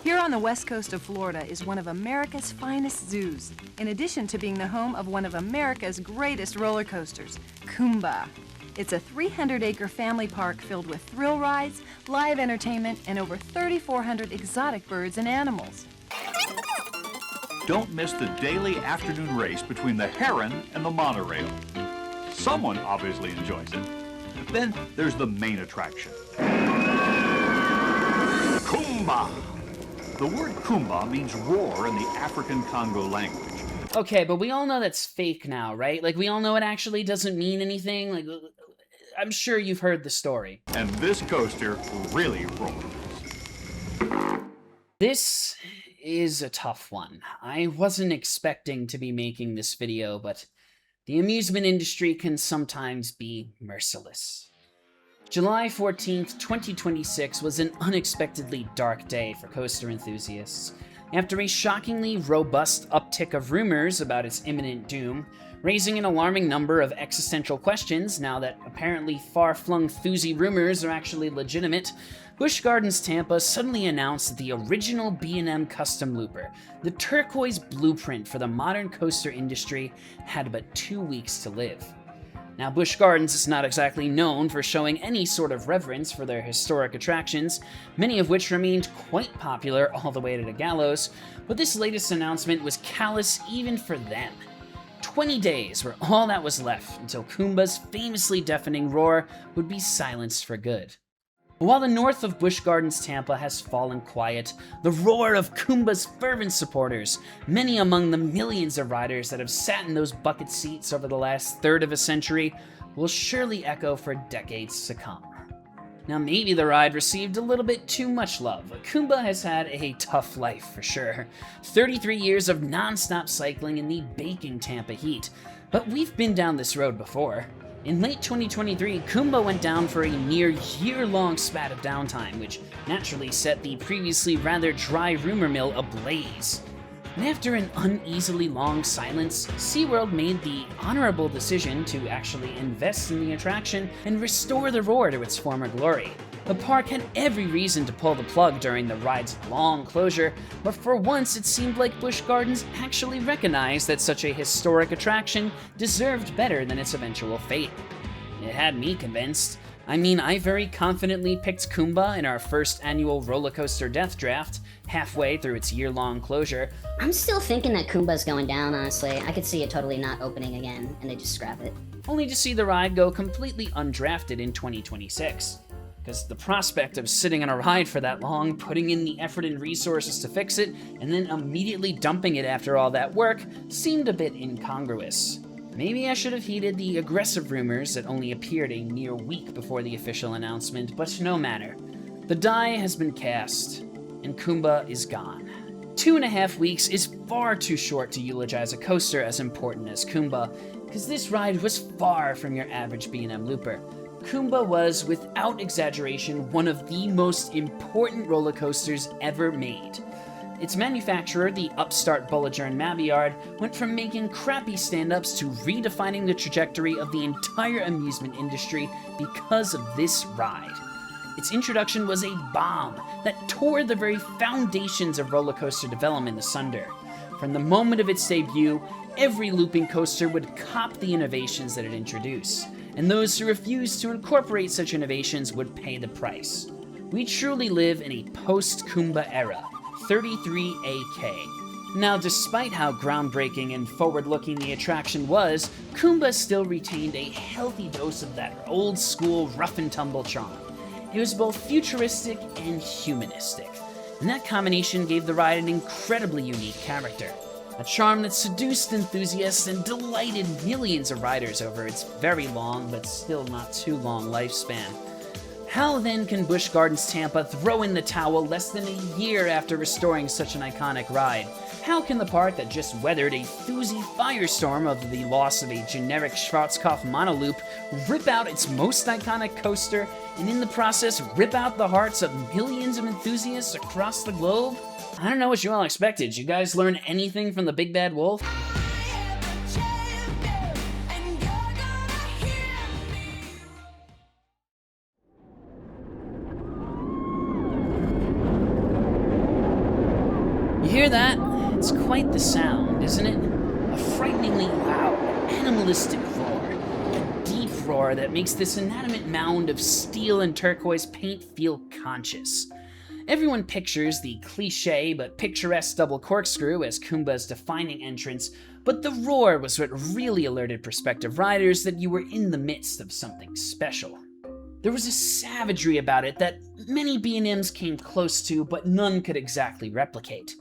Here on the west coast of Florida is one of America's finest zoos, in addition to being the home of one of America's greatest roller coasters, Kumba. It's a 300-acre family park filled with thrill rides, live entertainment, and over 3,400 exotic birds and animals. Don't miss the daily afternoon race between the heron and the monorail. Someone obviously enjoys it. Then there's the main attraction. Kumba! The word Kumba means roar in the African Congo language. Okay, but we all know that's fake now, right? Like, we all know it actually doesn't mean anything. Like, I'm sure you've heard the story. And this coaster really roars. This is a tough one. I wasn't expecting to be making this video, but the amusement industry can sometimes be merciless. July 14th, 2026 was an unexpectedly dark day for coaster enthusiasts. After a shockingly robust uptick of rumors about its imminent doom, raising an alarming number of existential questions now that apparently far-flung thuzy rumors are actually legitimate, Busch Gardens Tampa suddenly announced that the original B&M custom looper, the turquoise blueprint for the modern coaster industry, had but 2 weeks to live. Now, Busch Gardens is not exactly known for showing any sort of reverence for their historic attractions, many of which remained quite popular all the way to the gallows, but this latest announcement was callous even for them. 20 days were all that was left until Kumba's famously deafening roar would be silenced for good. But while the north of Busch Gardens Tampa has fallen quiet, the roar of Kumba's fervent supporters, many among the millions of riders that have sat in those bucket seats over the last third of a century, will surely echo for decades to come. Now, maybe the ride received a little bit too much love. Kumba has had a tough life for sure. 33 years of non-stop cycling in the baking Tampa heat. But we've been down this road before. In late 2023, Kumba went down for a near year-long spat of downtime, which naturally set the previously rather dry rumor mill ablaze. And after an uneasily long silence, SeaWorld made the honorable decision to actually invest in the attraction and restore the roar to its former glory. The park had every reason to pull the plug during the ride's long closure, but for once it seemed like Busch Gardens actually recognized that such a historic attraction deserved better than its eventual fate. It had me convinced. I mean, I very confidently picked Kumba in our first annual roller coaster death draft, halfway through its year-long closure. I'm still thinking that Kumba's going down, honestly. I could see it totally not opening again, and they just scrap it. Only to see the ride go completely undrafted in 2026. Because the prospect of sitting on a ride for that long, putting in the effort and resources to fix it, and then immediately dumping it after all that work, seemed a bit incongruous. Maybe I should have heeded the aggressive rumors that only appeared a mere week before the official announcement, but no matter. The die has been cast, and Kumba is gone. 2.5 weeks is far too short to eulogize a coaster as important as Kumba, because this ride was far from your average B&M looper. Kumba was, without exaggeration, one of the most important roller coasters ever made. Its manufacturer, the upstart Bolliger and Mabillard, went from making crappy stand-ups to redefining the trajectory of the entire amusement industry because of this ride. Its introduction was a bomb that tore the very foundations of roller coaster development asunder. From the moment of its debut, every looping coaster would cop the innovations that it introduced, and those who refused to incorporate such innovations would pay the price. We truly live in a post-Kumba era, 33 AK. Now, despite how groundbreaking and forward-looking the attraction was, Kumba still retained a healthy dose of that old-school rough-and-tumble charm. It was both futuristic and humanistic, and that combination gave the ride an incredibly unique character. A charm that seduced enthusiasts and delighted millions of riders over its very long, but still not too long lifespan. How then can Busch Gardens Tampa throw in the towel less than a year after restoring such an iconic ride? How can the park that just weathered a thuzy firestorm of the loss of a generic Schwarzkopf monoloop rip out its most iconic coaster, and in the process rip out the hearts of millions of enthusiasts across the globe? I don't know what you all expected. Did you guys learn anything from the Big Bad Wolf? hear that? It's quite the sound, isn't it? A frighteningly loud, animalistic roar. A deep roar that makes this inanimate mound of steel and turquoise paint feel conscious. Everyone pictures the cliché but picturesque double corkscrew as Kumba's defining entrance, but the roar was what really alerted prospective riders that you were in the midst of something special. There was a savagery about it that many B&Ms came close to, but none could exactly replicate.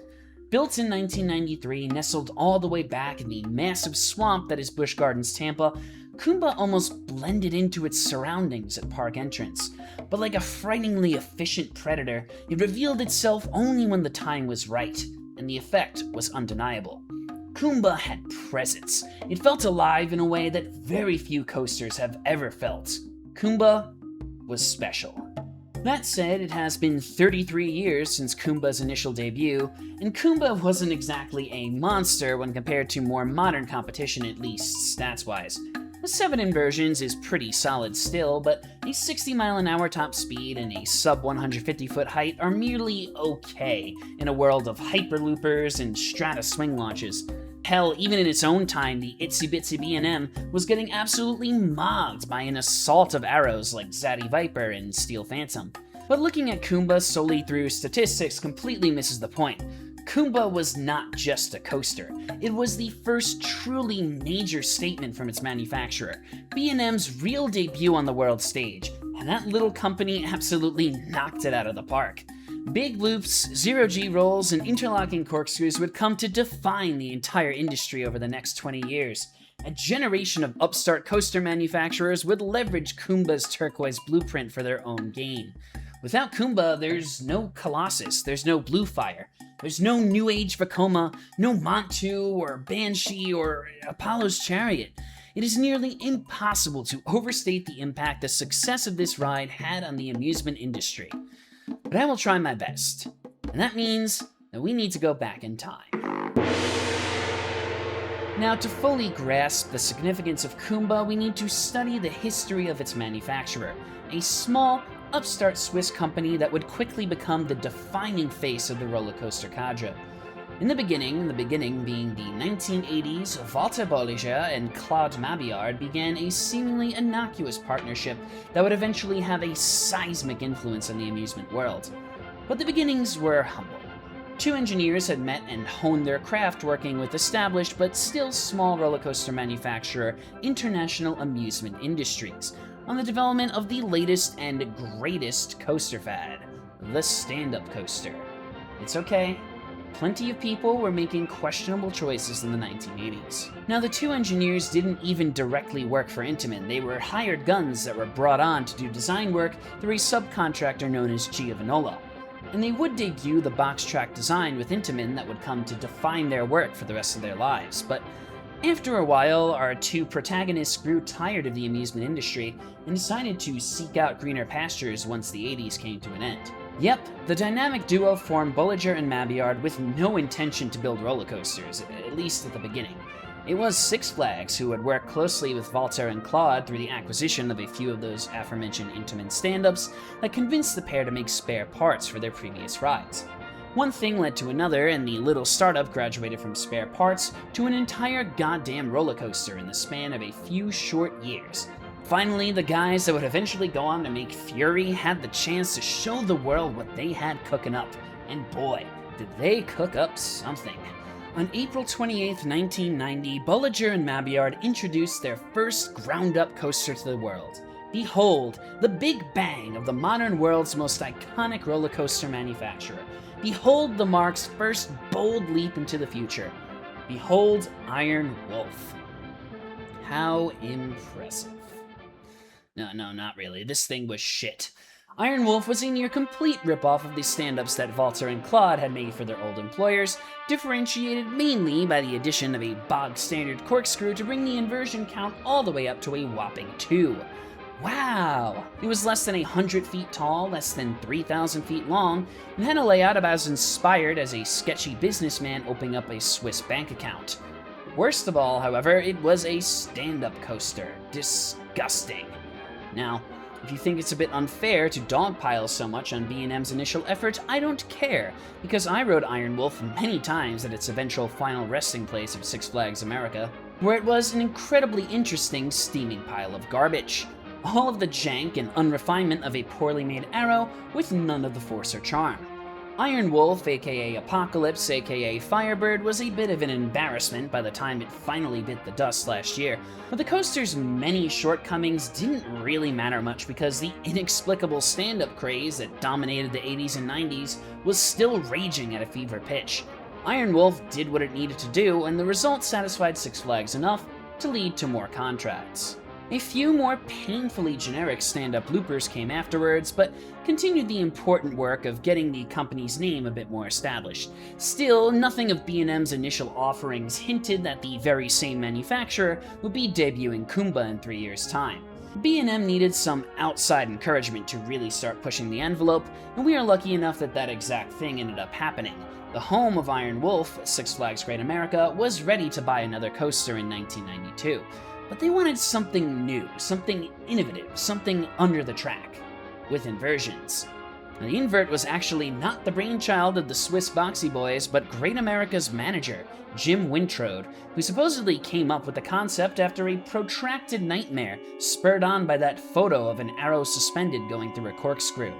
Built in 1993, nestled all the way back in the massive swamp that is Busch Gardens Tampa, Kumba almost blended into its surroundings at park entrance. But like a frighteningly efficient predator, it revealed itself only when the time was right, and the effect was undeniable. Kumba had presence. It felt alive in a way that very few coasters have ever felt. Kumba was special. That said, it has been 33 years since Kumba's initial debut, and Kumba wasn't exactly a monster when compared to more modern competition, at least stats-wise. The 7 inversions is pretty solid still, but a 60-mile-an-hour top speed and a sub-150-foot height are merely okay in a world of hyperloopers and strata swing launches. Hell, even in its own time, the itsy-bitsy B&M was getting absolutely mobbed by an assault of arrows like Zaddy Viper and Steel Phantom. But looking at Kumba solely through statistics completely misses the point. Kumba was not just a coaster. It was the first truly major statement from its manufacturer, B&M's real debut on the world stage, and that little company absolutely knocked it out of the park. Big loops, zero-G rolls, and interlocking corkscrews would come to define the entire industry over the next 20 years. A generation of upstart coaster manufacturers would leverage Kumba's turquoise blueprint for their own gain. Without Kumba, there's no Colossus, there's no Bluefire, there's no New Age Vekoma, no Montu or Banshee or Apollo's Chariot. It is nearly impossible to overstate the impact the success of this ride had on the amusement industry. But I will try my best, and that means that we need to go back in time. Now, to fully grasp the significance of Kumba, we need to study the history of its manufacturer, a small, upstart Swiss company that would quickly become the defining face of the roller coaster cadre. In the beginning being the 1980s, Walter Bolliger and Claude Mabillard began a seemingly innocuous partnership that would eventually have a seismic influence on the amusement world. But the beginnings were humble. 2 engineers had met and honed their craft working with established but still small roller coaster manufacturer International Amusement Industries on the development of the latest and greatest coaster fad, the stand-up coaster. It's okay. Plenty of people were making questionable choices in the 1980s. Now, the 2 engineers didn't even directly work for Intamin. They were hired guns that were brought on to do design work through a subcontractor known as Giovanola. And they would debut the box track design with Intamin that would come to define their work for the rest of their lives. But after a while, our 2 protagonists grew tired of the amusement industry and decided to seek out greener pastures once the 80s came to an end. Yep, the dynamic duo formed Bolliger and Mabillard with no intention to build roller coasters, at least at the beginning. It was Six Flags who had worked closely with Walter and Claude through the acquisition of a few of those aforementioned Intamin stand-ups that convinced the pair to make spare parts for their previous rides. One thing led to another, and the little startup graduated from spare parts to an entire goddamn roller coaster in the span of a few short years. Finally, the guys that would eventually go on to make Fury had the chance to show the world what they had cooking up, and boy, did they cook up something. On April 28, 1990, Bolliger and Mabillard introduced their first ground-up coaster to the world. Behold, the big bang of the modern world's most iconic roller coaster manufacturer. Behold the Mark's first bold leap into the future. Behold Iron Wolf. How impressive. No, not really. This thing was shit. Iron Wolf was a near-complete ripoff of the stand-ups that Walter and Claude had made for their old employers, differentiated mainly by the addition of a bog-standard corkscrew to bring the inversion count all the way up to a whopping 2. Wow! It was less than 100 feet tall, less than 3,000 feet long, and had a layout about as inspired as a sketchy businessman opening up a Swiss bank account. Worst of all, however, it was a stand-up coaster. Disgusting. Now, If you think it's a bit unfair to dogpile so much on B&M's initial effort, I don't care, because I rode Iron Wolf many times at its eventual final resting place of Six Flags America, where it was an incredibly interesting steaming pile of garbage. All of the jank and unrefinement of a poorly made arrow with none of the force or charm. Iron Wolf, aka Apocalypse, aka Firebird, was a bit of an embarrassment by the time it finally bit the dust last year, but the coaster's many shortcomings didn't really matter much because the inexplicable stand-up craze that dominated the 80s and 90s was still raging at a fever pitch. Iron Wolf did what it needed to do, and the result satisfied Six Flags enough to lead to more contracts. A few more painfully generic stand-up loopers came afterwards, but continued the important work of getting the company's name a bit more established. Still, nothing of B&M's initial offerings hinted that the very same manufacturer would be debuting Kumba in 3 years' time. B&M needed some outside encouragement to really start pushing the envelope, and we are lucky enough that that exact thing ended up happening. The home of Iron Wolf, Six Flags Great America, was ready to buy another coaster in 1992. But they wanted something new, something innovative, something under the track, with inversions. Now, the invert was actually not the brainchild of the Swiss Boxy Boys, but Great America's manager, Jim Wintrode, who supposedly came up with the concept after a protracted nightmare spurred on by that photo of an arrow suspended going through a corkscrew.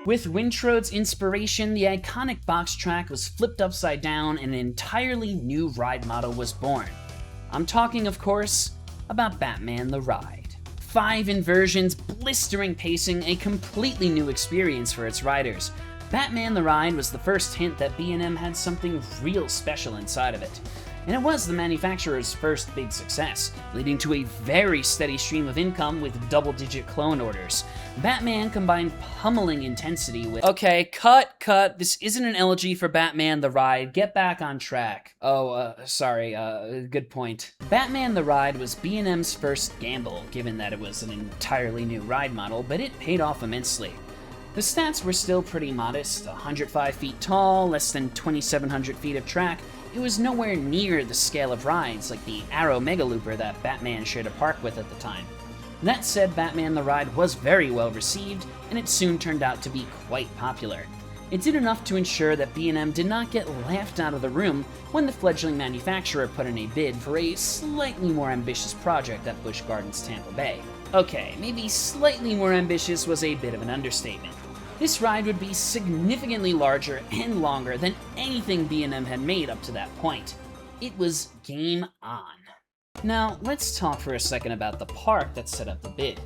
With Wintrode's inspiration, the iconic box track was flipped upside down and an entirely new ride model was born. I'm talking, of course, about Batman the Ride. 5 inversions, blistering pacing, a completely new experience for its riders. Batman the Ride was the first hint that B&M had something real special inside of it. And it was the manufacturer's first big success, leading to a very steady stream of income with double-digit clone orders. Batman combined pummeling intensity with— Okay, cut, this isn't an elegy for Batman the Ride, get back on track. Sorry, good point. Batman the Ride was B&M's first gamble, given that it was an entirely new ride model, but it paid off immensely. The stats were still pretty modest, 105 feet tall, less than 2,700 feet of track. It was nowhere near the scale of rides like the Arrow Mega Looper that Batman shared a park with at the time. That said, Batman the Ride was very well received, and it soon turned out to be quite popular. It did enough to ensure that B&M did not get laughed out of the room when the fledgling manufacturer put in a bid for a slightly more ambitious project at Busch Gardens Tampa Bay. Okay, maybe slightly more ambitious was a bit of an understatement. This ride would be significantly larger and longer than anything B&M had made up to that point. It was game on. Now, let's talk for a second about the park that set up the bid.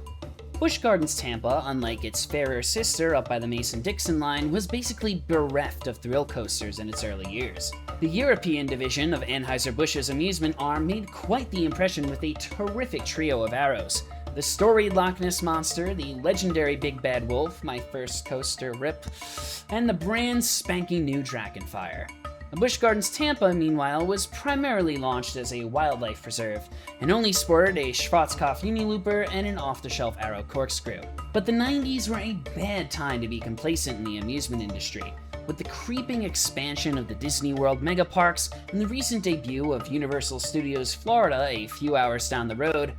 Busch Gardens Tampa, unlike its fairer sister up by the Mason-Dixon line, was basically bereft of thrill coasters in its early years. The European division of Anheuser-Busch's amusement arm made quite the impression with a terrific trio of arrows. The storied Loch Ness Monster, the legendary Big Bad Wolf, my first coaster, RIP, and the brand spanking new Dragonfire. Busch Gardens Tampa, meanwhile, was primarily launched as a wildlife reserve, and only sported a Schwarzkopf Unilooper and an off-the-shelf Arrow Corkscrew. But the 90s were a bad time to be complacent in the amusement industry. With the creeping expansion of the Disney World megaparks and the recent debut of Universal Studios Florida a few hours down the road,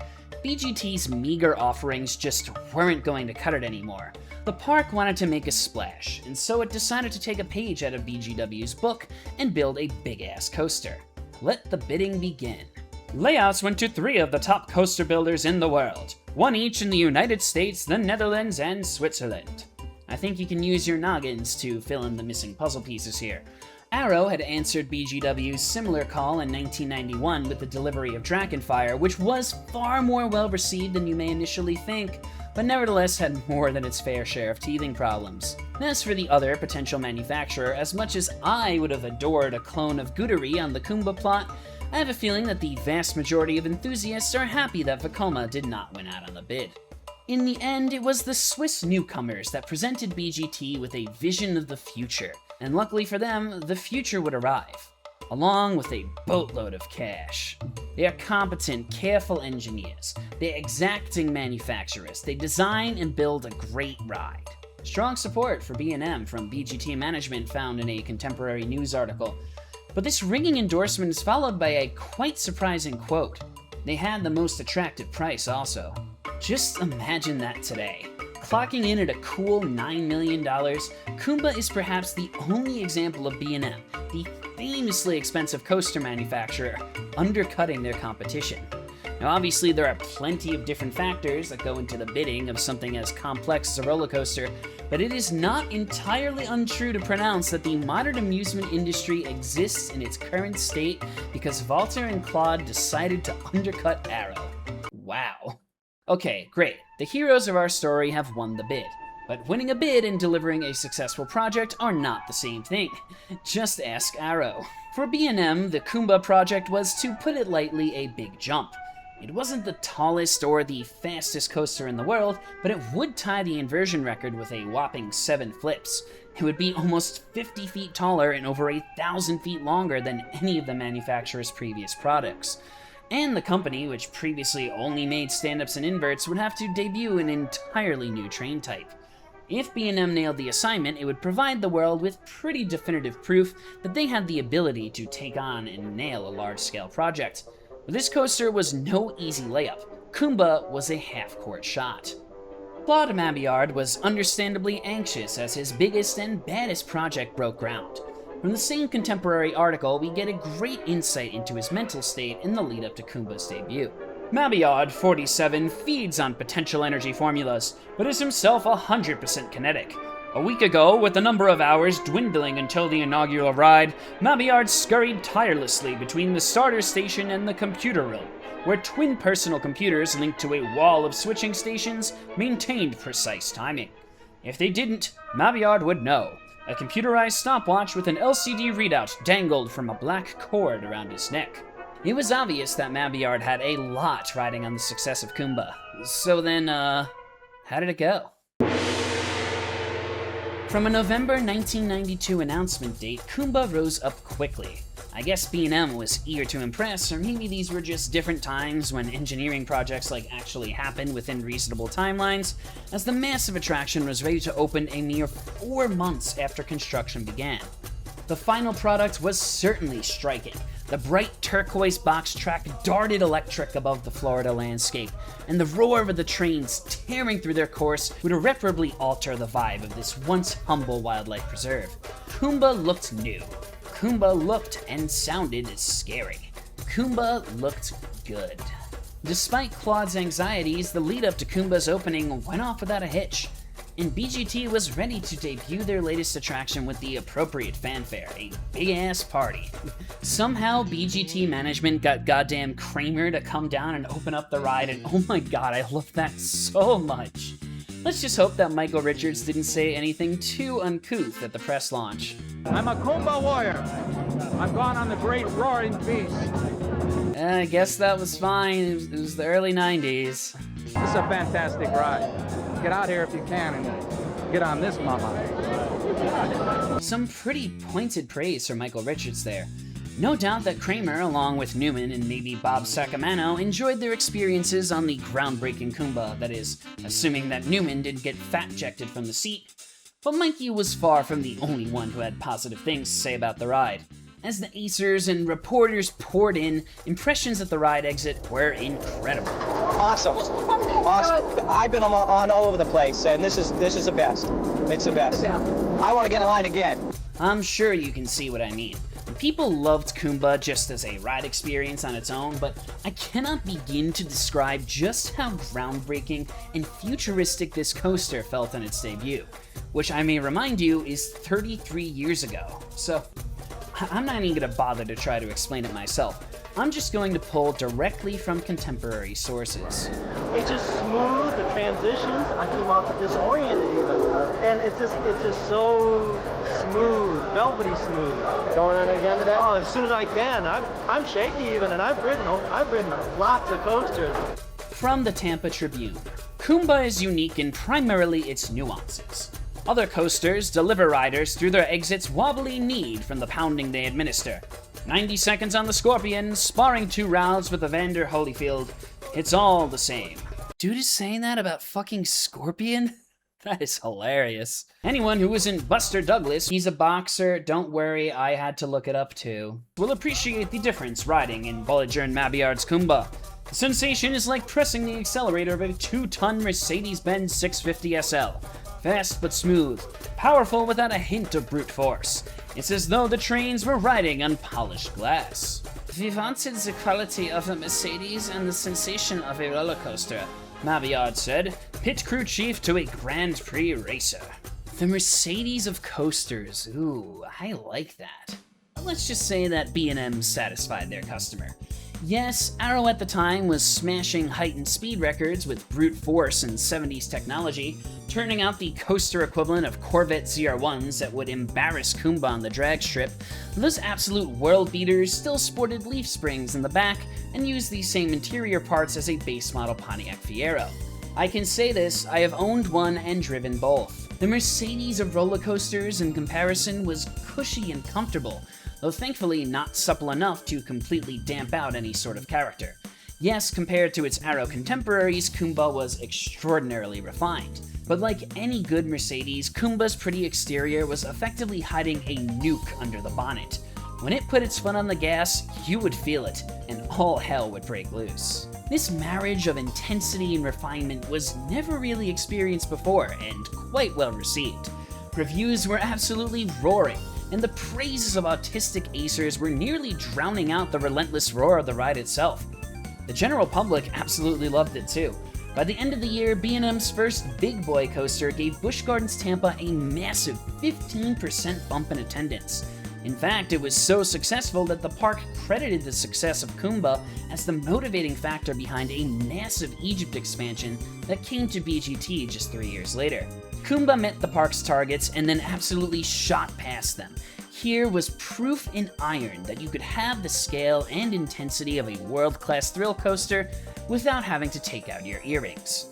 BGT's meager offerings just weren't going to cut it anymore. The park wanted to make a splash, and so it decided to take a page out of BGW's book and build a big-ass coaster. Let the bidding begin. Layouts went to 3 of the top coaster builders in the world, 1 each in the United States, the Netherlands, and Switzerland. I think you can use your noggins to fill in the missing puzzle pieces here. Arrow had answered BGW's similar call in 1991 with the delivery of Dragonfire, which was far more well-received than you may initially think, but nevertheless had more than its fair share of teething problems. As for the other potential manufacturer, as much as I would have adored a clone of Goodery on the Kumba plot, I have a feeling that the vast majority of enthusiasts are happy that Vekoma did not win out on the bid. In the end, it was the Swiss newcomers that presented BGT with a vision of the future, and luckily for them, the future would arrive, along with a boatload of cash. They are competent, careful engineers. They're exacting manufacturers. They design and build a great ride. Strong support for B&M from BGT management found in a contemporary news article. But this ringing endorsement is followed by a quite surprising quote. They had the most attractive price also. Just imagine that today. Clocking in at a cool $9 million, Kumba is perhaps the only example of B&M, the famously expensive coaster manufacturer, undercutting their competition. Now obviously there are plenty of different factors that go into the bidding of something as complex as a roller coaster, but it is not entirely untrue to pronounce that the modern amusement industry exists in its current state because Walter and Claude decided to undercut Arrow. Wow. Okay, great. The heroes of our story have won the bid. But winning a bid and delivering a successful project are not the same thing. Just ask Arrow. For B&M, the Kumba project was, to put it lightly, a big jump. It wasn't the tallest or the fastest coaster in the world, but it would tie the inversion record with a whopping 7 flips. It would be almost 50 feet taller and over 1,000 feet longer than any of the manufacturer's previous products. And the company, which previously only made stand-ups and inverts, would have to debut an entirely new train type. If B&M nailed the assignment, it would provide the world with pretty definitive proof that they had the ability to take on and nail a large-scale project. But this coaster was no easy layup. Kumba was a half-court shot. Claude Mabillard was understandably anxious as his biggest and baddest project broke ground. From the same contemporary article, we get a great insight into his mental state in the lead-up to Kumba's debut. Mabillard, 47, feeds on potential energy formulas, but is himself 100% kinetic. A week ago, with the number of hours dwindling until the inaugural ride, Mabillard scurried tirelessly between the starter station and the computer room, where twin personal computers linked to a wall of switching stations maintained precise timing. If they didn't, Mabillard would know. A computerized stopwatch with an LCD readout dangled from a black cord around his neck. It was obvious that Mabillard had a lot riding on the success of Kumba. So then, how did it go? From a November 1992 announcement date, Kumba rose up quickly. I guess B&M was eager to impress, or maybe these were just different times when engineering projects actually happen within reasonable timelines, as the massive attraction was ready to open a mere 4 months after construction began. The final product was certainly striking. The bright turquoise box track darted electric above the Florida landscape, and the roar of the trains tearing through their course would irreparably alter the vibe of this once humble wildlife preserve. Kumba looked new. Kumba looked and sounded scary. Kumba looked good. Despite Claude's anxieties, the lead-up to Kumba's opening went off without a hitch, and BGT was ready to debut their latest attraction with the appropriate fanfare, a big-ass party. Somehow, BGT management got goddamn Kramer to come down and open up the ride, and oh my god, I love that so much. Let's just hope that Michael Richards didn't say anything too uncouth at the press launch. I'm a Kumba warrior. I've gone on the great roaring beast. I guess that was fine. It was the early 90s. This is a fantastic ride. Get out here if you can and get on this mama. Some pretty pointed praise for Michael Richards there. No doubt that Kramer, along with Newman and maybe Bob Sacamano, enjoyed their experiences on the groundbreaking Kumba, that is, assuming that Newman didn't get fat-ejected from the seat. But Mikey was far from the only one who had positive things to say about the ride. As the acers and reporters poured in, impressions at the ride exit were incredible. Awesome. I've been on all over the place, and this is the best. It's the best. I want to get in line again. I'm sure you can see what I mean. People loved Kumba just as a ride experience on its own, but I cannot begin to describe just how groundbreaking and futuristic this coaster felt on its debut, which I may remind you is 33 years ago. So I'm not even going to bother to try to explain it myself. I'm just going to pull directly from contemporary sources. It's just smooth, the transitions. I came off disoriented even. And it's just so smooth, velvety smooth. Going on again today? Oh, as soon as I can. I'm shaky even, and I've ridden lots of coasters. From the Tampa Tribune, Kumba is unique in primarily its nuances. Other coasters deliver riders through their exits' wobbly need from the pounding they administer. 90 seconds on the Scorpion, sparring 2 rounds with Evander Holyfield. It's all the same. Dude is saying that about fucking Scorpion? That is hilarious. Anyone who isn't Buster Douglas, he's a boxer, don't worry, I had to look it up too, will appreciate the difference riding in Bolliger and Mabillard's Kumba. The sensation is like pressing the accelerator of a 2-ton Mercedes-Benz 650 SL. Fast but smooth, powerful without a hint of brute force. It's as though the trains were riding on polished glass. We wanted the quality of a Mercedes and the sensation of a roller coaster, Mabillard said, pit crew chief to a Grand Prix racer. The Mercedes of coasters, ooh, I like that. Let's just say that B&M satisfied their customer. Yes, Arrow at the time was smashing height and speed records with brute force and 70s technology, turning out the coaster equivalent of Corvette ZR1s that would embarrass Kumba on the drag strip. Those absolute world beaters still sported leaf springs in the back and used the same interior parts as a base model Pontiac Fiero. I can say this, I have owned one and driven both. The Mercedes of roller coasters in comparison was cushy and comfortable, though thankfully not supple enough to completely damp out any sort of character. Yes, compared to its Arrow contemporaries, Kumba was extraordinarily refined. But like any good Mercedes, Kumba's pretty exterior was effectively hiding a nuke under the bonnet. When it put its foot on the gas, you would feel it, and all hell would break loose. This marriage of intensity and refinement was never really experienced before, and quite well received. Reviews were absolutely roaring, and the praises of autistic acers were nearly drowning out the relentless roar of the ride itself. The general public absolutely loved it too. By the end of the year, B&M's first big boy coaster gave Busch Gardens Tampa a massive 15% bump in attendance. In fact, it was so successful that the park credited the success of Kumba as the motivating factor behind a massive Egypt expansion that came to BGT just 3 years later. Kumba met the park's targets and then absolutely shot past them. Here was proof in iron that you could have the scale and intensity of a world-class thrill coaster without having to take out your earrings.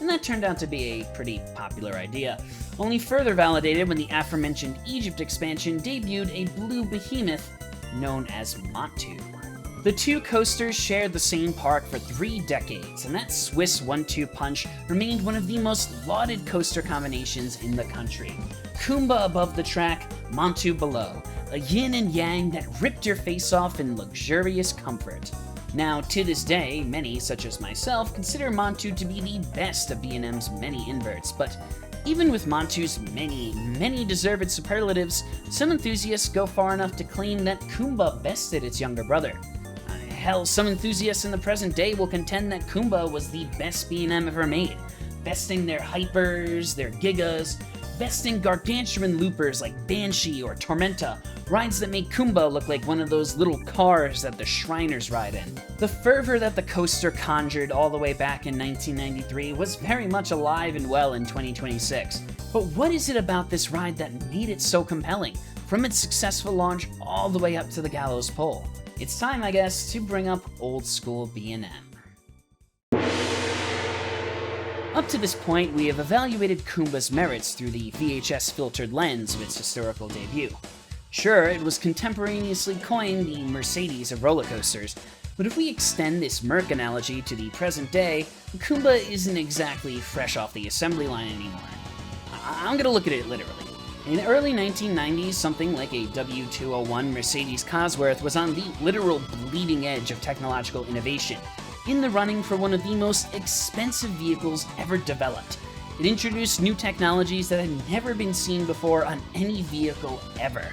And that turned out to be a pretty popular idea, only further validated when the aforementioned Egypt expansion debuted a blue behemoth known as Montu. The two coasters shared the same park for 3 decades, and that Swiss 1-2 punch remained one of the most lauded coaster combinations in the country. Kumba above the track, Montu below, a yin and yang that ripped your face off in luxurious comfort. Now, to this day, many, such as myself, consider Montu to be the best of B&M's many inverts, but even with Montu's many deserved superlatives, some enthusiasts go far enough to claim that Kumba bested its younger brother. Hell, some enthusiasts in the present day will contend that Kumba was the best B&M ever made, besting their Hypers, their Gigas, besting gargantuan loopers like Banshee or Tormenta, rides that make Kumba look like one of those little cars that the Shriners ride in. The fervor that the coaster conjured all the way back in 1993 was very much alive and well in 2026. But what is it about this ride that made it so compelling, from its successful launch all the way up to the gallows pole? It's time, I guess, to bring up old school B&M. Up to this point, we have evaluated Kumba's merits through the VHS filtered lens of its historical debut. Sure, it was contemporaneously coined the Mercedes of roller coasters, but if we extend this Merc analogy to the present day, Kumba isn't exactly fresh off the assembly line anymore. I'm gonna look at it literally. In the early 1990s, something like a W201 Mercedes Cosworth was on the literal bleeding edge of technological innovation, in the running for one of the most expensive vehicles ever developed. It introduced new technologies that had never been seen before on any vehicle ever.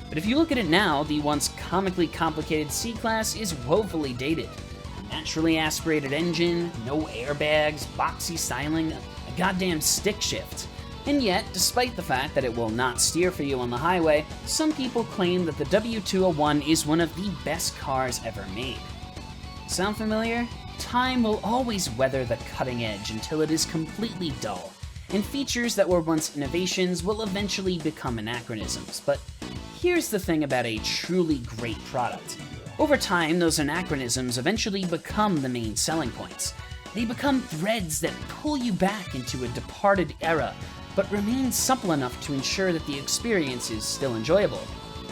But if you look at it now, the once comically complicated C-Class is woefully dated. A naturally aspirated engine, no airbags, boxy styling, a goddamn stick shift. And yet, despite the fact that it will not steer for you on the highway, some people claim that the W201 is one of the best cars ever made. Sound familiar? Time will always weather the cutting edge until it is completely dull, and features that were once innovations will eventually become anachronisms. But here's the thing about a truly great product. Over time, those anachronisms eventually become the main selling points. They become threads that pull you back into a departed era, but remain supple enough to ensure that the experience is still enjoyable,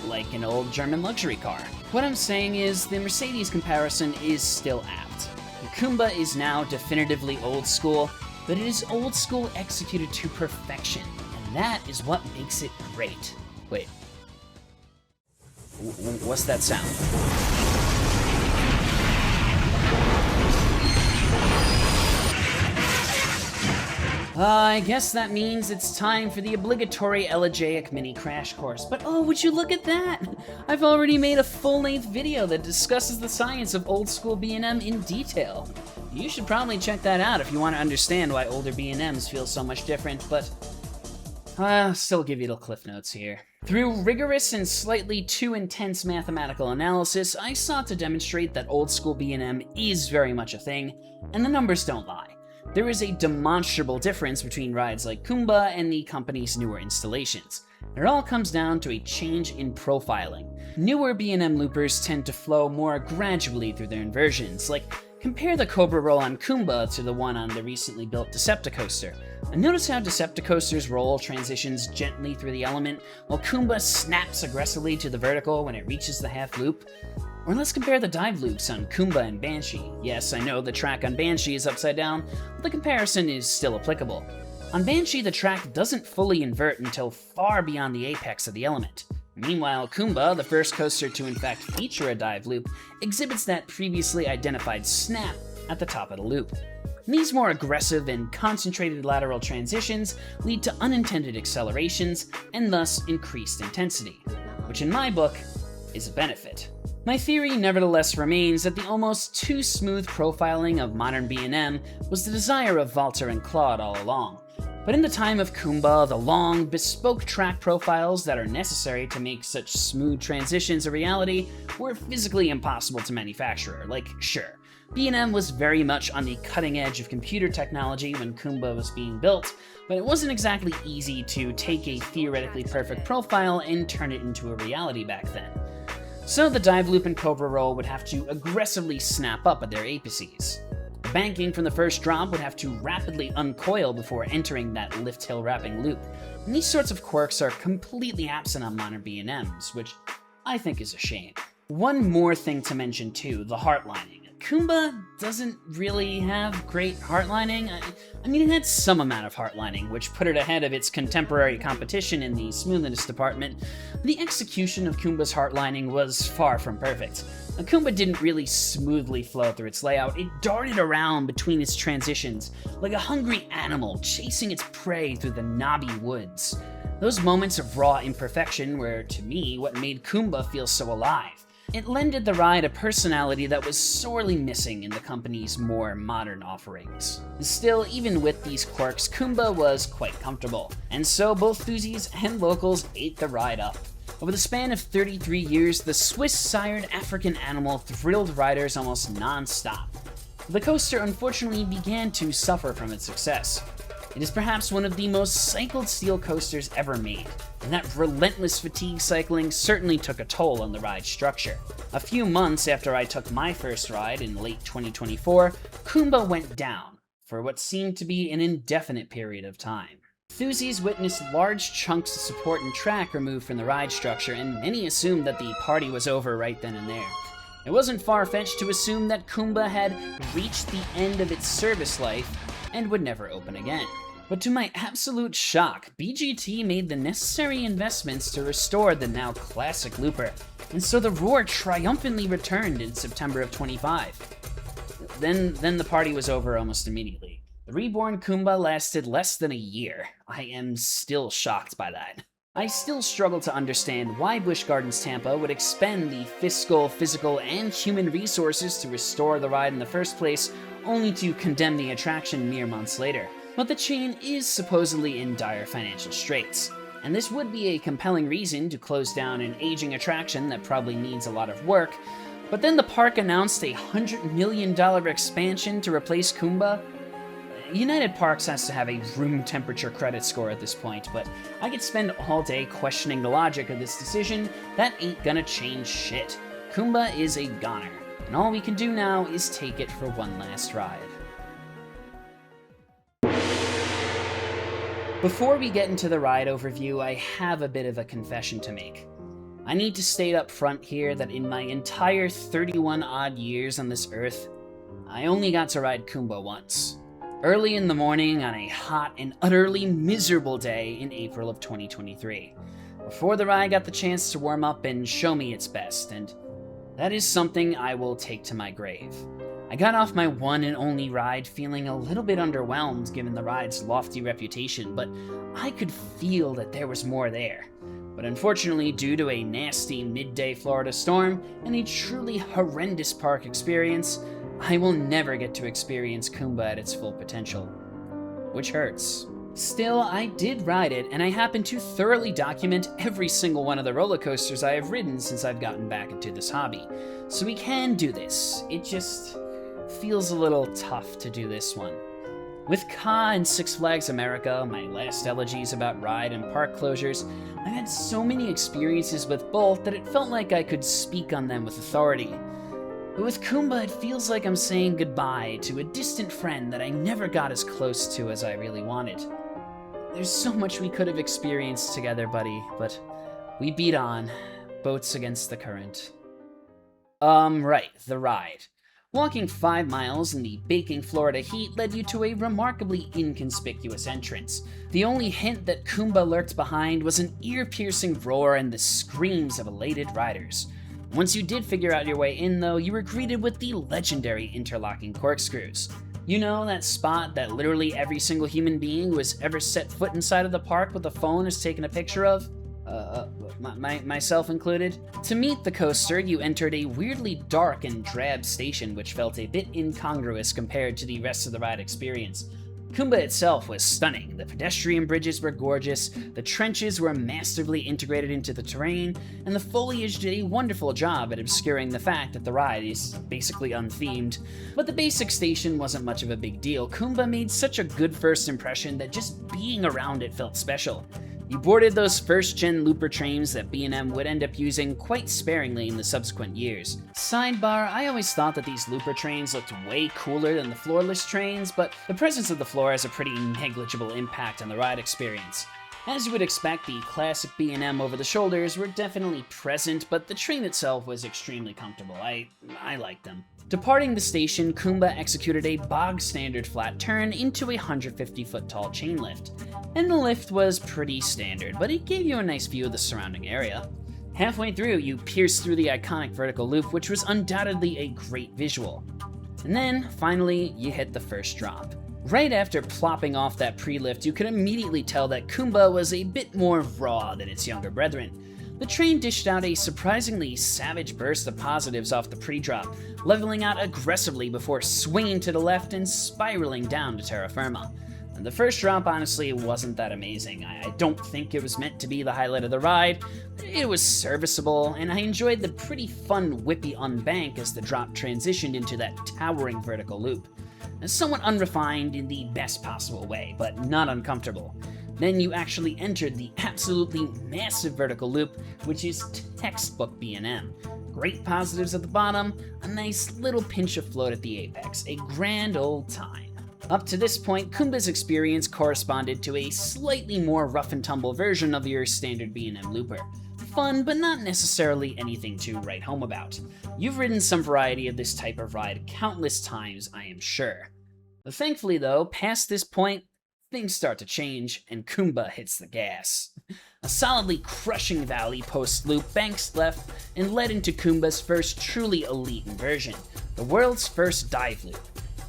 like an old German luxury car. What I'm saying is, the Mercedes comparison is still apt. The Kumba is now definitively old school, but it is old school executed to perfection, and that is what makes it great. Wait. What's that sound? I guess that means it's time for the obligatory elegiac mini crash course. But oh, would you look at that? I've already made a full-length video that discusses the science of old school B&M in detail. You should probably check that out if you want to understand why older B&Ms feel so much different, but I'll still give you the cliff notes here. Through rigorous and slightly too intense mathematical analysis, I sought to demonstrate that old school B&M is very much a thing, and the numbers don't lie. There is a demonstrable difference between rides like Kumba and the company's newer installations. It all comes down to a change in profiling. Newer B&M loopers tend to flow more gradually through their inversions, like compare the Cobra roll on Kumba to the one on the recently built Decepticoaster. And notice how Decepticoaster's roll transitions gently through the element, while Kumba snaps aggressively to the vertical when it reaches the half loop? Or let's compare the dive loops on Kumba and Banshee. Yes, I know the track on Banshee is upside down, but the comparison is still applicable. On Banshee, the track doesn't fully invert until far beyond the apex of the element. Meanwhile, Kumba, the first coaster to in fact feature a dive loop, exhibits that previously identified snap at the top of the loop. These more aggressive and concentrated lateral transitions lead to unintended accelerations and thus increased intensity, which in my book is a benefit. My theory nevertheless remains that the almost too smooth profiling of modern B&M was the desire of Walter and Claude all along. But in the time of Kumba, the long, bespoke track profiles that are necessary to make such smooth transitions a reality were physically impossible to manufacture. Like, sure, B&M was very much on the cutting edge of computer technology when Kumba was being built, but it wasn't exactly easy to take a theoretically perfect profile and turn it into a reality back then. So the dive loop and Cobra roll would have to aggressively snap up at their apices. The banking from the first drop would have to rapidly uncoil before entering that lift hill wrapping loop. And these sorts of quirks are completely absent on modern B&Ms, which I think is a shame. One more thing to mention too, the heart lining. Kumba doesn't really have great heart lining. I mean, it had some amount of heart lining, which put it ahead of its contemporary competition in the smoothness department. The execution of Kumba's heart lining was far from perfect. Kumba didn't really smoothly flow through its layout. It darted around between its transitions like a hungry animal chasing its prey through the knobby woods. Those moments of raw imperfection were, to me, what made Kumba feel so alive. It lended the ride a personality that was sorely missing in the company's more modern offerings. Still, even with these quirks, Kumba was quite comfortable, and so both Thuzies and locals ate the ride up. Over the span of 33 years, the Swiss-sired African animal thrilled riders almost non-stop. The coaster unfortunately began to suffer from its success. It is perhaps one of the most cycled steel coasters ever made, and that relentless fatigue cycling certainly took a toll on the ride structure. A few months after I took my first ride in late 2024, Kumba went down for what seemed to be an indefinite period of time. Thuzies witnessed large chunks of support and track removed from the ride structure, and many assumed that the party was over right then and there. It wasn't far-fetched to assume that Kumba had reached the end of its service life and would never open again. But to my absolute shock, BGT made the necessary investments to restore the now classic looper, and so the roar triumphantly returned in September of 25. Then the party was over almost immediately. The reborn Kumba lasted less than a year. I am still shocked by that. I still struggle to understand why Busch Gardens Tampa would expend the fiscal, physical, and human resources to restore the ride in the first place, only to condemn the attraction mere months later. But the chain is supposedly in dire financial straits, and this would be a compelling reason to close down an aging attraction that probably needs a lot of work. But then the park announced a $100 million expansion to replace Kumba. United Parks has to have a room temperature credit score at this point, but I could spend all day questioning the logic of this decision. That ain't gonna change shit. Kumba is a goner, and all we can do now is take it for one last ride. Before we get into the ride overview, I have a bit of a confession to make. I need to state up front here that in my entire 31 odd years on this earth, I only got to ride Kumba once. Early in the morning on a hot and utterly miserable day in April of 2023, before the ride got the chance to warm up and show me its best, and that is something I will take to my grave. I got off my one and only ride feeling a little bit underwhelmed given the ride's lofty reputation, but I could feel that there was more there. But unfortunately, due to a nasty midday Florida storm and a truly horrendous park experience, I will never get to experience Kumba at its full potential. Which hurts. Still, I did ride it, and I happen to thoroughly document every single one of the roller coasters I have ridden since I've gotten back into this hobby. So we can do this. It just feels a little tough to do this one. With Ka and Six Flags America, my last elegies about ride and park closures, I've had so many experiences with both that it felt like I could speak on them with authority. But with Kumba, it feels like I'm saying goodbye to a distant friend that I never got as close to as I really wanted. There's so much we could have experienced together, buddy, but we beat on, boats against the current. Right, the ride. Walking 5 miles in the baking Florida heat led you to a remarkably inconspicuous entrance. The only hint that Kumba lurked behind was an ear-piercing roar and the screams of elated riders. Once you did figure out your way in, though, you were greeted with the legendary interlocking corkscrews. You know, that spot that literally every single human being who has ever set foot inside of the park with a phone has taken a picture of? Myself included. To meet the coaster, you entered a weirdly dark and drab station which felt a bit incongruous compared to the rest of the ride experience. Kumba itself was stunning. The pedestrian bridges were gorgeous, the trenches were masterfully integrated into the terrain, and the foliage did a wonderful job at obscuring the fact that the ride is basically unthemed. But the basic station wasn't much of a big deal. Kumba made such a good first impression that just being around it felt special. You boarded those first-gen looper trains that B&M would end up using quite sparingly in the subsequent years. Sidebar, I always thought that these looper trains looked way cooler than the floorless trains, but the presence of the floor has a pretty negligible impact on the ride experience. As you would expect, the classic B&M over-the-shoulders were definitely present, but the train itself was extremely comfortable. I liked them. Departing the station, Kumba executed a bog-standard flat turn into a 150-foot tall chain lift. And the lift was pretty standard, but it gave you a nice view of the surrounding area. Halfway through, you pierced through the iconic vertical loop, which was undoubtedly a great visual. And then, finally, you hit the first drop. Right after plopping off that pre-lift, you could immediately tell that Kumba was a bit more raw than its younger brethren. The train dished out a surprisingly savage burst of positives off the pre-drop, leveling out aggressively before swinging to the left and spiraling down to terra firma. And the first drop honestly wasn't that amazing. I don't think it was meant to be the highlight of the ride. It was serviceable, and I enjoyed the pretty fun whippy unbank as the drop transitioned into that towering vertical loop. Somewhat unrefined in the best possible way, but not uncomfortable. Then you actually entered the absolutely massive vertical loop, which is textbook B&M. Great positives at the bottom, a nice little pinch of float at the apex, a grand old time. Up to this point, Kumba's experience corresponded to a slightly more rough and tumble version of your standard B&M looper. Fun, but not necessarily anything to write home about. You've ridden some variety of this type of ride countless times, I am sure. Thankfully though, past this point, things start to change, and Kumba hits the gas. A solidly crushing valley post-loop banks left and led into Kumba's first truly elite inversion, the world's first dive loop.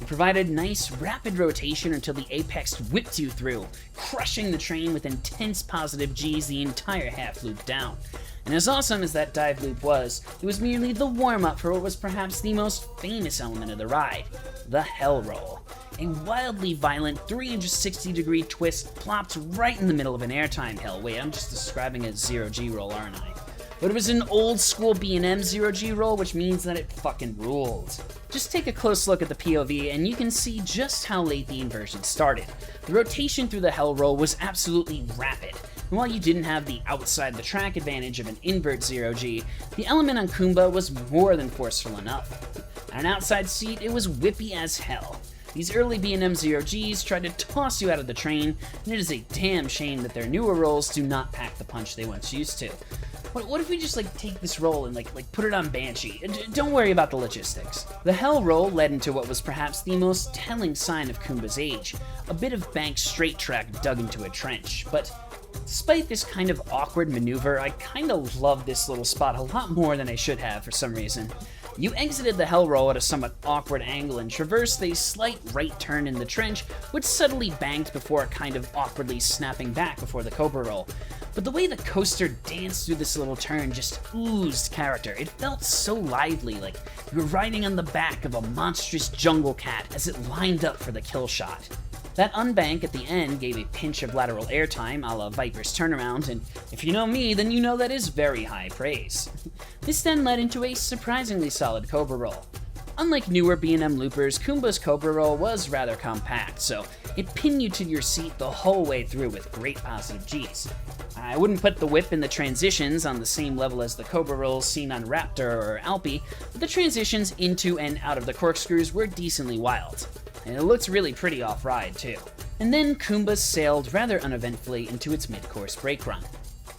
It provided nice, rapid rotation until the apex whipped you through, crushing the train with intense positive Gs the entire half loop down. And as awesome as that dive loop was, it was merely the warm-up for what was perhaps the most famous element of the ride, the Hell Roll. A wildly violent 360-degree twist plopped right in the middle of an airtime hell. Wait, I'm just describing a zero-G roll, aren't I? But it was an old-school B&M zero-G roll, which means that it fucking ruled. Just take a close look at the POV and you can see just how late the inversion started. The rotation through the Hell Roll was absolutely rapid. And while you didn't have the outside-the-track advantage of an invert zero-G, the element on Kumba was more than forceful enough. On an outside seat, it was whippy as hell. These early B&M zero-Gs tried to toss you out of the train, and it is a damn shame that their newer rolls do not pack the punch they once used to. What if we just take this roll and put it on Banshee? Don't worry about the logistics. The Hell Roll led into what was perhaps the most telling sign of Kumba's age, a bit of bank straight track dug into a trench. But despite this kind of awkward maneuver, I kinda love this little spot a lot more than I should have for some reason. You exited the hell roll at a somewhat awkward angle and traversed a slight right turn in the trench, which subtly banked before kind of awkwardly snapping back before the Cobra roll. But the way the coaster danced through this little turn just oozed character. It felt so lively, like you were riding on the back of a monstrous jungle cat as it lined up for the kill shot. That unbank at the end gave a pinch of lateral airtime a la Viper's turnaround, and if you know me, then you know that is very high praise. This then led into a surprisingly solid Cobra roll. Unlike newer B&M loopers, Kumba's Cobra roll was rather compact, so it pinned you to your seat the whole way through with great positive Gs. I wouldn't put the whip and the transitions on the same level as the Cobra rolls seen on Raptor or Alpi, but the transitions into and out of the corkscrews were decently wild. And it looked really pretty off-ride, too. And then Kumba sailed rather uneventfully into its mid-course brake run.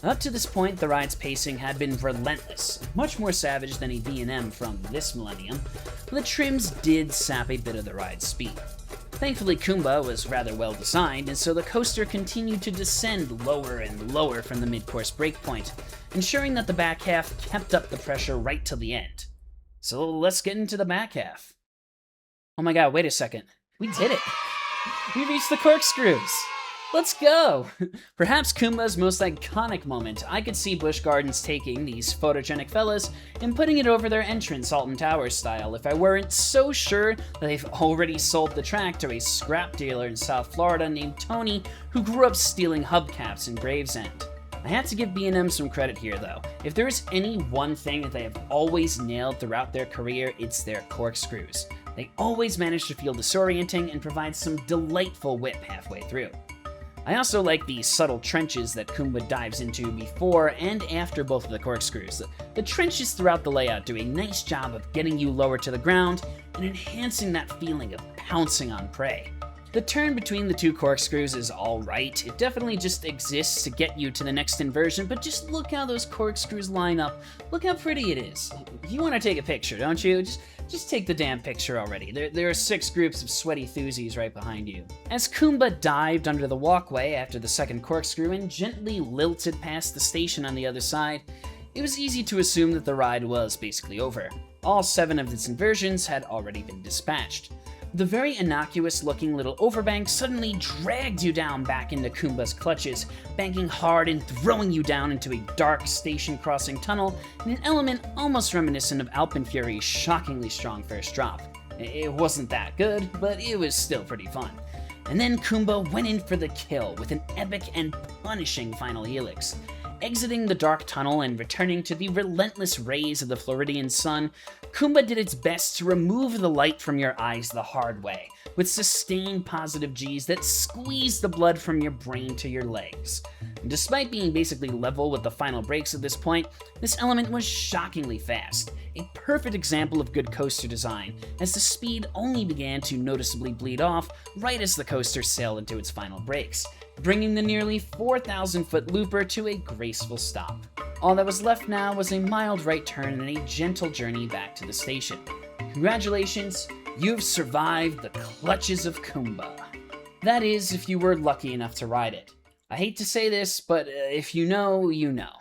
Up to this point, the ride's pacing had been relentless, much more savage than a B&M from this millennium, but the trims did sap a bit of the ride's speed. Thankfully, Kumba was rather well designed, and so the coaster continued to descend lower and lower from the mid-course brake point, ensuring that the back half kept up the pressure right till the end. So let's get into the back half. Oh my god, wait a second. We did it! We reached the corkscrews! Let's go! Perhaps Kumba's most iconic moment, I could see Busch Gardens taking these photogenic fellas and putting it over their entrance Alton Towers style if I weren't so sure that they've already sold the track to a scrap dealer in South Florida named Tony who grew up stealing hubcaps in Gravesend. I have to give B&M some credit here though. If there is any one thing that they have always nailed throughout their career, it's their corkscrews. They always manage to feel disorienting and provide some delightful whip halfway through. I also like the subtle trenches that Kumba dives into before and after both of the corkscrews. The trenches throughout the layout do a nice job of getting you lower to the ground and enhancing that feeling of pouncing on prey. The turn between the two corkscrews is alright, it definitely just exists to get you to the next inversion, but just look how those corkscrews line up, look how pretty it is. You want to take a picture, don't you? Just take the damn picture already. There are 6 groups of sweaty thuzies right behind you. As Kumba dived under the walkway after the second corkscrew and gently lilted past the station on the other side, it was easy to assume that the ride was basically over. All 7 of its inversions had already been dispatched. The very innocuous-looking little overbank suddenly dragged you down back into Kumba's clutches, banking hard and throwing you down into a dark station-crossing tunnel in an element almost reminiscent of Alpenfury's shockingly strong first drop. It wasn't that good, but it was still pretty fun. And then Kumba went in for the kill with an epic and punishing final helix. Exiting the dark tunnel and returning to the relentless rays of the Floridian sun, Kumba did its best to remove the light from your eyes the hard way, with sustained positive Gs that squeeze the blood from your brain to your legs. Despite being basically level with the final brakes at this point, this element was shockingly fast, a perfect example of good coaster design, as the speed only began to noticeably bleed off right as the coaster sailed into its final brakes, bringing the nearly 4,000-foot looper to a graceful stop. All that was left now was a mild right turn and a gentle journey back to the station. Congratulations, you've survived the clutches of Kumba. That is, if you were lucky enough to ride it. I hate to say this, but if you know, you know.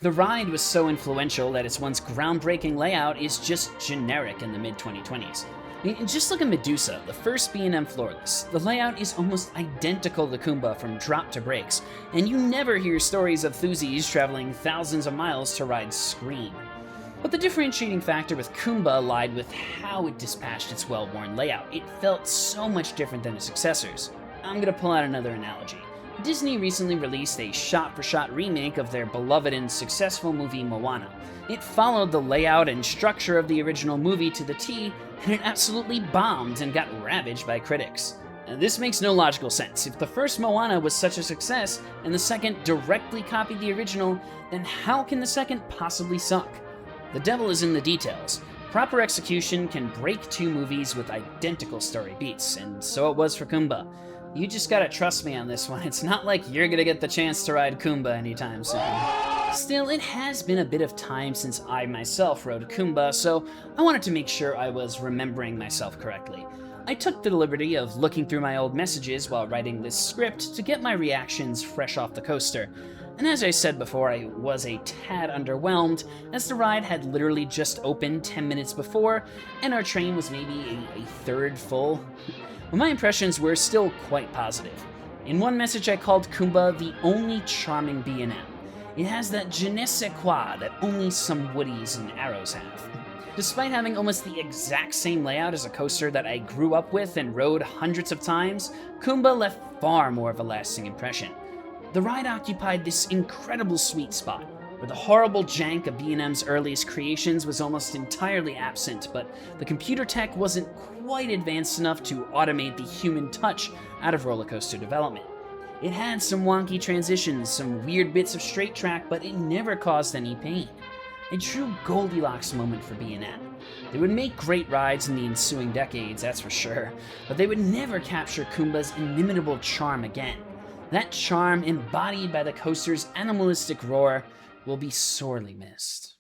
The ride was so influential that its once groundbreaking layout is just generic in the mid-2020s. I mean, just look at Medusa, the first B&M floorless. The layout is almost identical to Kumba from drop to brakes, and you never hear stories of Thuzies traveling thousands of miles to ride Scream. But the differentiating factor with Kumba lied with how it dispatched its well-worn layout. It felt so much different than its successors. I'm gonna pull out another analogy. Disney recently released a shot-for-shot remake of their beloved and successful movie Moana. It followed the layout and structure of the original movie to the T, and it absolutely bombed and got ravaged by critics. This makes no logical sense. If the first Moana was such a success, and the second directly copied the original, then how can the second possibly suck? The devil is in the details. Proper execution can break 2 movies with identical story beats, and so it was for Kumba. You just gotta trust me on this one. It's not like you're gonna get the chance to ride Kumba anytime soon. Still, it has been a bit of time since I myself rode Kumba, so I wanted to make sure I was remembering myself correctly. I took the liberty of looking through my old messages while writing this script to get my reactions fresh off the coaster. And as I said before, I was a tad underwhelmed, as the ride had literally just opened 10 minutes before, and our train was maybe a third full. But my impressions were still quite positive. In one message I called Kumba the only charming B&M. It has that je ne sais quoi that only some Woodies and Arrows have. Despite having almost the exact same layout as a coaster that I grew up with and rode hundreds of times, Kumba left far more of a lasting impression. The ride occupied this incredible sweet spot, where the horrible jank of B&M's earliest creations was almost entirely absent, but the computer tech wasn't quite advanced enough to automate the human touch out of roller coaster development. It had some wonky transitions, some weird bits of straight track, but it never caused any pain. A true Goldilocks moment for B&M. They would make great rides in the ensuing decades, that's for sure, but they would never capture Kumba's inimitable charm again. That charm, embodied by the coaster's animalistic roar, will be sorely missed.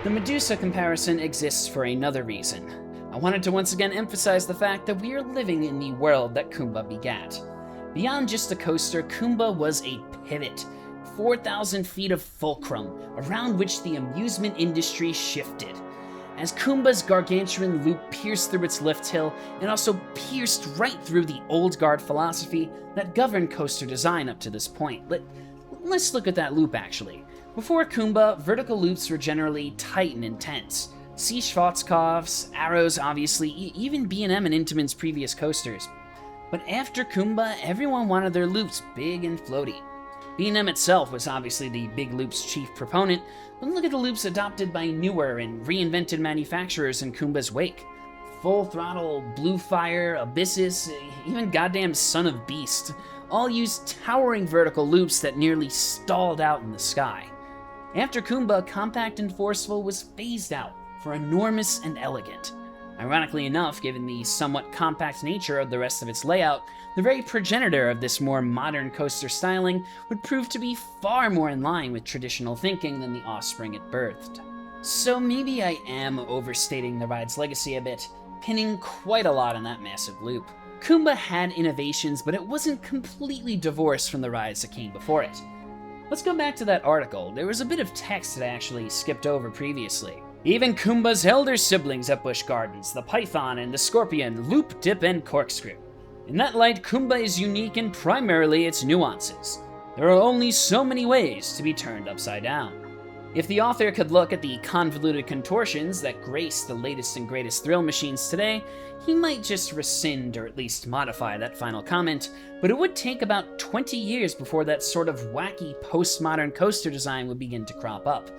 The Medusa comparison exists for another reason. I wanted to once again emphasize the fact that we are living in the world that Kumba begat. Beyond just a coaster, Kumba was a pivot. 4,000 feet of fulcrum, around which the amusement industry shifted. As Kumba's gargantuan loop pierced through its lift hill, it also pierced right through the old guard philosophy that governed coaster design up to this point. Let's look at that loop, actually. Before Kumba, vertical loops were generally tight and intense. See Schwarzkopf's, Arrows, obviously, even B&M and Intamin's previous coasters. But after Kumba, everyone wanted their loops big and floaty. B&M itself was obviously the big loop's chief proponent, but look at the loops adopted by newer and reinvented manufacturers in Kumba's wake. Full Throttle, Blue Fire, Abyssus, even goddamn Son of Beast, all used towering vertical loops that nearly stalled out in the sky. After Kumba, compact and forceful was phased out for enormous and elegant. Ironically enough, given the somewhat compact nature of the rest of its layout, the very progenitor of this more modern coaster styling would prove to be far more in line with traditional thinking than the offspring it birthed. So maybe I am overstating the ride's legacy a bit, pinning quite a lot on that massive loop. Kumba had innovations, but it wasn't completely divorced from the rides that came before it. Let's go back to that article. There was a bit of text that I actually skipped over previously. Even Kumba's elder siblings at Busch Gardens, the Python and the Scorpion, loop, dip, and corkscrew. In that light, Kumba is unique in primarily its nuances. There are only so many ways to be turned upside down. If the author could look at the convoluted contortions that grace the latest and greatest thrill machines today, he might just rescind or at least modify that final comment, but it would take about 20 years before that sort of wacky postmodern coaster design would begin to crop up.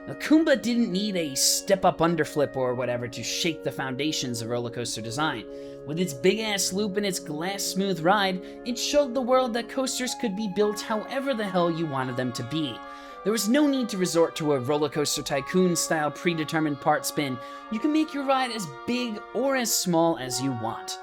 Now, Kumba didn't need a step-up underflip or whatever to shake the foundations of roller coaster design. With its big-ass loop and its glass-smooth ride, it showed the world that coasters could be built however the hell you wanted them to be. There was no need to resort to a roller coaster tycoon-style predetermined part spin. You can make your ride as big or as small as you want.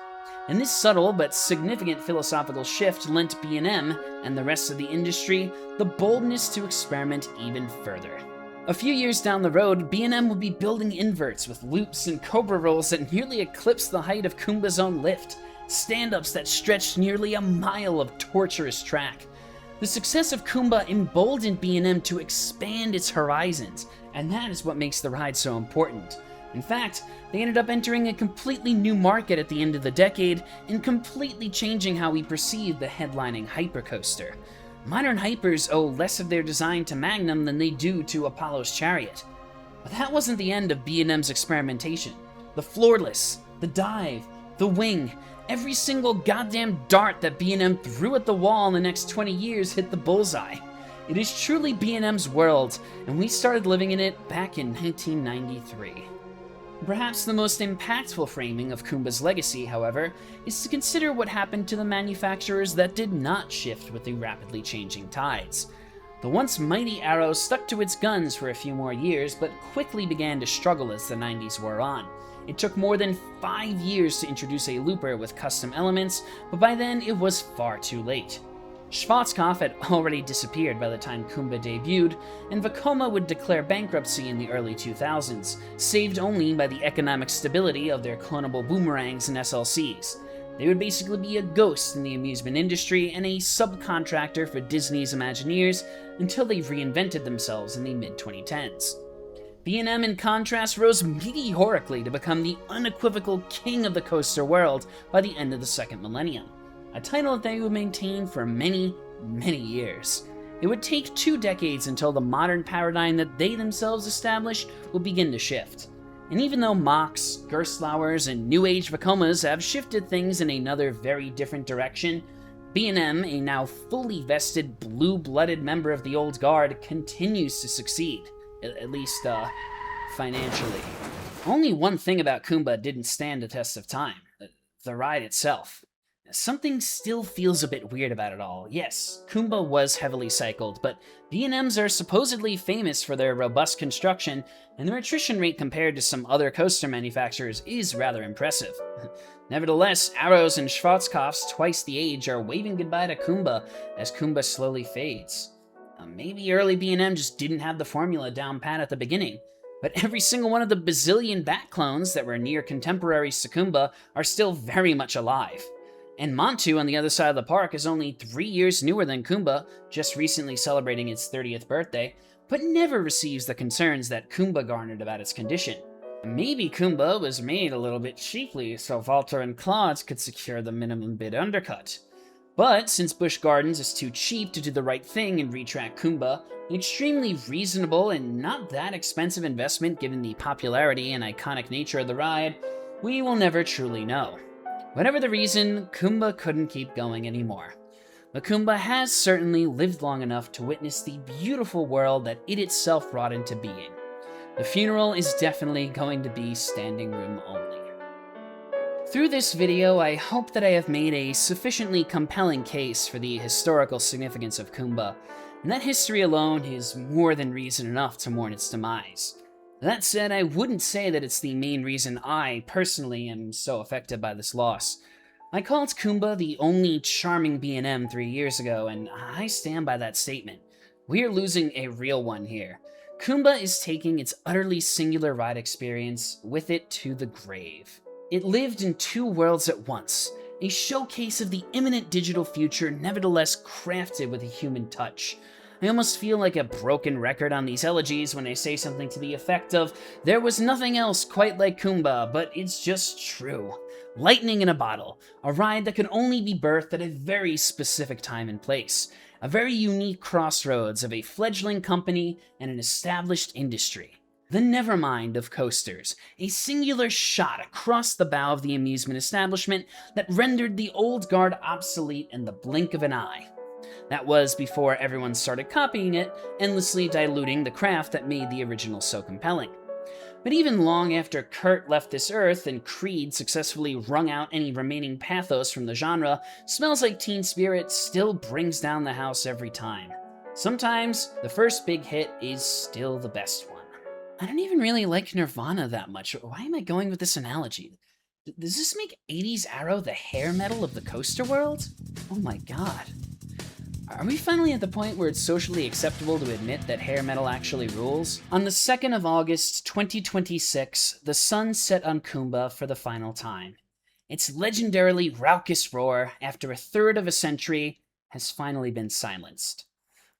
And this subtle but significant philosophical shift lent B&M and the rest of the industry the boldness to experiment even further. A few years down the road, B&M would be building inverts with loops and cobra rolls that nearly eclipsed the height of Kumba's own lift, stand-ups that stretched nearly a mile of torturous track. The success of Kumba emboldened B&M to expand its horizons, and that is what makes the ride so important. In fact, they ended up entering a completely new market at the end of the decade and completely changing how we perceive the headlining hypercoaster. Modern hypers owe less of their design to Magnum than they do to Apollo's Chariot. But that wasn't the end of B&M's experimentation. The floorless, the dive, the wing, every single goddamn dart that B&M threw at the wall in the next 20 years hit the bullseye. It is truly B&M's world, and we started living in it back in 1993. Perhaps the most impactful framing of Kumba's legacy, however, is to consider what happened to the manufacturers that did not shift with the rapidly changing tides. The once mighty Arrow stuck to its guns for a few more years, but quickly began to struggle as the 90s wore on. It took more than 5 years to introduce a looper with custom elements, but by then it was far too late. Schwarzkopf had already disappeared by the time Kumba debuted, and Vekoma would declare bankruptcy in the early 2000s, saved only by the economic stability of their clonable boomerangs and SLCs. They would basically be a ghost in the amusement industry and a subcontractor for Disney's Imagineers until they reinvented themselves in the mid-2010s. B&M, in contrast, rose meteorically to become the unequivocal king of the coaster world by the end of the second millennium, a title that they would maintain for many, many years. It would take 2 decades until the modern paradigm that they themselves established will begin to shift. And even though Mox, Gerstlauers, and New Age Vekomas have shifted things in another very different direction, B&M, a now fully vested, blue-blooded member of the old guard, continues to succeed, at least, financially. Only one thing about Kumba didn't stand the test of time: the ride itself. Something still feels a bit weird about it all. Yes, Kumba was heavily cycled, but B&Ms are supposedly famous for their robust construction, and their attrition rate compared to some other coaster manufacturers is rather impressive. Nevertheless, Arrows and Schwarzkopf's twice the age are waving goodbye to Kumba as Kumba slowly fades. Maybe early B&M just didn't have the formula down pat at the beginning, but every single one of the bazillion Bat clones that were near contemporaries to Kumba are still very much alive. And Montu on the other side of the park is only 3 years newer than Kumba, just recently celebrating its 30th birthday, but never receives the concerns that Kumba garnered about its condition. Maybe Kumba was made a little bit cheaply so Walter and Claude could secure the minimum bid undercut. But since Busch Gardens is too cheap to do the right thing and retract Kumba, an extremely reasonable and not that expensive investment given the popularity and iconic nature of the ride, we will never truly know. Whatever the reason, Kumba couldn't keep going anymore. But Kumba has certainly lived long enough to witness the beautiful world that it itself brought into being. The funeral is definitely going to be standing room only. Through this video, I hope that I have made a sufficiently compelling case for the historical significance of Kumba, and that history alone is more than reason enough to mourn its demise. That said, I wouldn't say that it's the main reason I, personally, am so affected by this loss. I called Kumba the only charming B&M 3 years ago, and I stand by that statement. We're losing a real one here. Kumba is taking its utterly singular ride experience with it to the grave. It lived in 2 worlds at once, a showcase of the imminent digital future nevertheless crafted with a human touch. I almost feel like a broken record on these elegies when I say something to the effect of, there was nothing else quite like Kumba, but it's just true. Lightning in a bottle, a ride that could only be birthed at a very specific time and place, a very unique crossroads of a fledgling company and an established industry. The Nevermind of coasters, a singular shot across the bow of the amusement establishment that rendered the old guard obsolete in the blink of an eye. That was before everyone started copying it, endlessly diluting the craft that made the original so compelling. But even long after Kurt left this earth and Creed successfully wrung out any remaining pathos from the genre, Smells Like Teen Spirit still brings down the house every time. Sometimes, the first big hit is still the best one. I don't even really like Nirvana that much. Why am I going with this analogy? Does this make 80s Arrow the hair metal of the coaster world? Oh my god. Are we finally at the point where it's socially acceptable to admit that hair metal actually rules? On the 2nd of August, 2026, the sun set on Kumba for the final time. Its legendarily raucous roar, after a third of a century, has finally been silenced.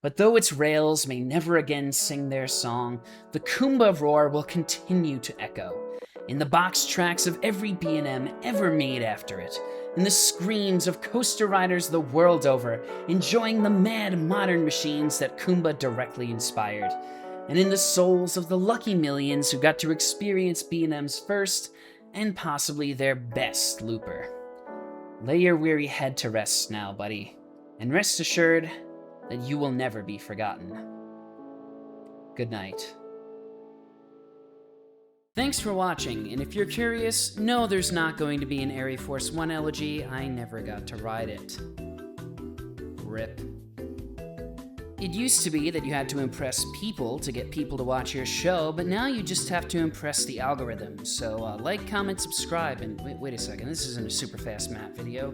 But though its rails may never again sing their song, the Kumba roar will continue to echo, in the box tracks of every B&M ever made after it, in the screams of coaster riders the world over, enjoying the mad modern machines that Kumba directly inspired, and in the souls of the lucky millions who got to experience B&M's first, and possibly their best looper. Lay your weary head to rest now, buddy, and rest assured that you will never be forgotten. Good night. Thanks for watching, and if you're curious, no, there's not going to be an ARIE Force 1 elegy. I never got to ride it. RIP. It used to be that you had to impress people to get people to watch your show, but now you just have to impress the algorithm. So like, comment, subscribe, and wait a second, this isn't a super fast map video.